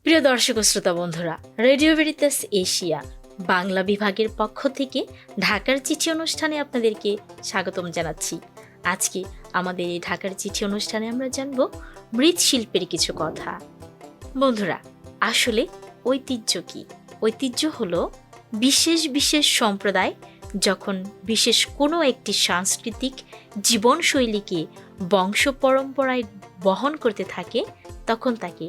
প্রিয় দর্শক ও শ্রোতা বন্ধুরা, রেডিও ভেরিতাস এশিয়া বাংলা বিভাগের পক্ষ থেকে ঢাকার চিঠি অনুষ্ঠানে আপনাদেরকে স্বাগতম জানাচ্ছি। আজকে আমাদের এই ঢাকার চিঠি অনুষ্ঠানে আমরা জানব মৃৎশিল্পের কিছু কথা। বন্ধুরা, আসলে ঐতিহ্য কি? ঐতিহ্য হলো বিশেষ বিশেষ সম্প্রদায় যখন বিশেষ কোনো একটি সাংস্কৃতিক জীবনশৈলীকে বংশ পরম্পরায় বহন করতে থাকে, তখন তাকে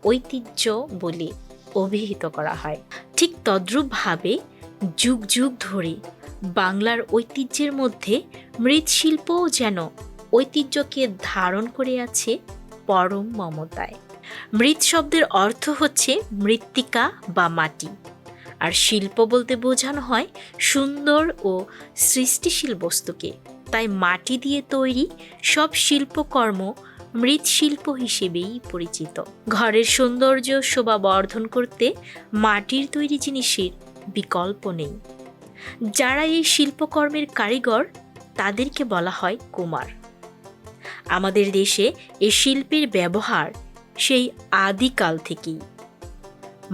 ঐতিহ্য বলে অভিহিত করা হয়। ঠিক তদ্রূপভাবে যুগ যুগ ধরে বাংলার ঐতিহ্যের মধ্যে মৃৎশিল্পও যেন ঐতিহ্যকে ধারণ করে আছে পরম মমতায়। মৃৎ শব্দের অর্থ হচ্ছে মৃত্তিকা বা মাটি, আর শিল্প বলতে বোঝানো হয় সুন্দর ও সৃষ্টিশীল বস্তুকে। তাই মাটি দিয়ে তৈরি সব শিল্পকর্ম মৃৎশিল্প হিসেবেই পরিচিত। ঘরের সৌন্দর্য শোভা বর্ধন করতে মাটির তৈরি জিনিসের বিকল্প নেই। যারা এই শিল্পকর্মের কারিগর তাদেরকে বলা হয় কুমার। আমাদের দেশে এই শিল্পের ব্যবহার সেই আদিকাল থেকেই।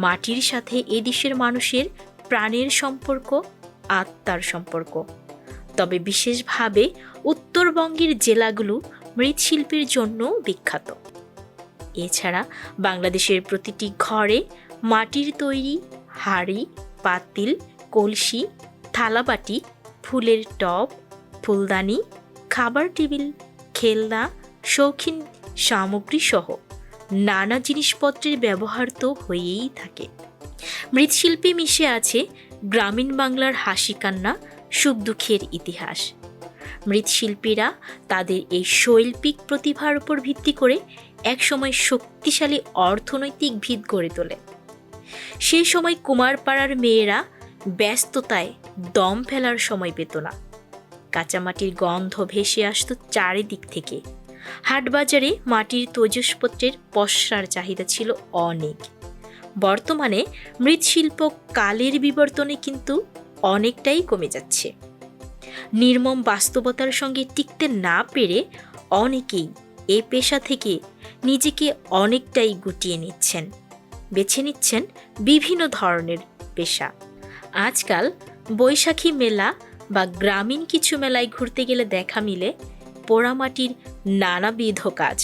মাটির সাথে এদেশের মানুষের প্রাণের সম্পর্ক, আত্মার সম্পর্ক। তবে বিশেষভাবে উত্তরবঙ্গের জেলাগুলো মৃৎশিল্পের জন্য বিখ্যাত। এছাড়া বাংলাদেশের প্রতিটি ঘরে মাটির তৈরি হাঁড়ি, পাতিল, কলসি, থালাবাটি, ফুলের টব, ফুলদানি, খাবার টেবিল, খেলনা, শৌখিন সামগ্রী সহ নানা জিনিসপত্রের ব্যবহার তো হয়েই থাকে। মৃৎশিল্পে মিশে আছে গ্রামীণ বাংলার হাসি কান্না, সুখ দুঃখের ইতিহাস। মৃৎশিল্পীরা তাদের এই শৈল্পিক প্রতিভার উপর ভিত্তি করে একসময় শক্তিশালী অর্থনৈতিক ভিত গড়ে তোলে। সেই সময় কুমারপাড়ার মেয়েরা ব্যস্ততায় দম ফেলার সময় পেত না। কাঁচামাটির গন্ধ ভেসে আসত চারিদিক থেকে। হাটবাজারে মাটির তৈজসপত্রের পসরার চাহিদা ছিল অনেক। বর্তমানে মৃৎশিল্প কালের বিবর্তনে কিন্তু অনেকটাই কমে যাচ্ছে। নির্মম বাস্তবতার সঙ্গে টিকতে না পেরে অনেকেই এই পেশা থেকে নিজেকে অনেকটাই গুটিয়ে নিচ্ছেন, বেছে নিচ্ছেন বিভিন্ন ধরনের পেশা। আজকাল বৈশাখী মেলা বা গ্রামীণ কিছু মেলায় ঘুরতে গেলে দেখা মিলে পোড়ামাটির নানাবিধ কাজ,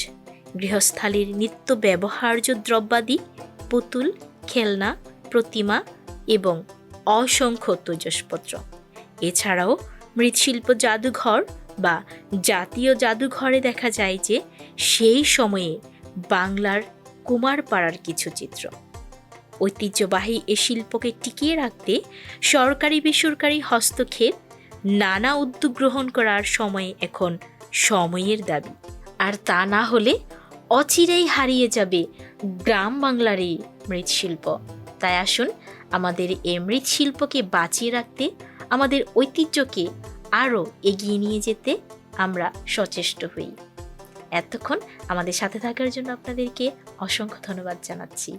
গৃহস্থালির নিত্য ব্যবহার্য দ্রব্যাদি, পুতুল, খেলনা, প্রতিমা এবং অসংখ্য তৈজসপত্র। এছাড়াও মৃৎশিল্প জাদুঘর বা জাতীয় জাদুঘরে দেখা যায় যে সেই সময়ে বাংলার কুমারপাড়ার কিছু চিত্র। ঐতিহ্যবাহী এ শিল্পকে টিকিয়ে রাখতে সরকারি বেসরকারি হস্তক্ষেপ, নানা উদ্যোগ গ্রহণ করার সময় এখন সময়ের দাবি। আর তা না হলে অচিরেই হারিয়ে যাবে গ্রাম বাংলার এই মৃৎশিল্প। তাই আসুন আমাদের এই মৃৎশিল্পকে বাঁচিয়ে রাখতে, আমাদের ঐতিহ্যকে আরও এগিয়ে নিয়ে যেতে আমরা সচেষ্ট হই। এতক্ষণ আমাদের সাথে থাকার জন্য আপনাদেরকে অসংখ্য ধন্যবাদ জানাচ্ছি।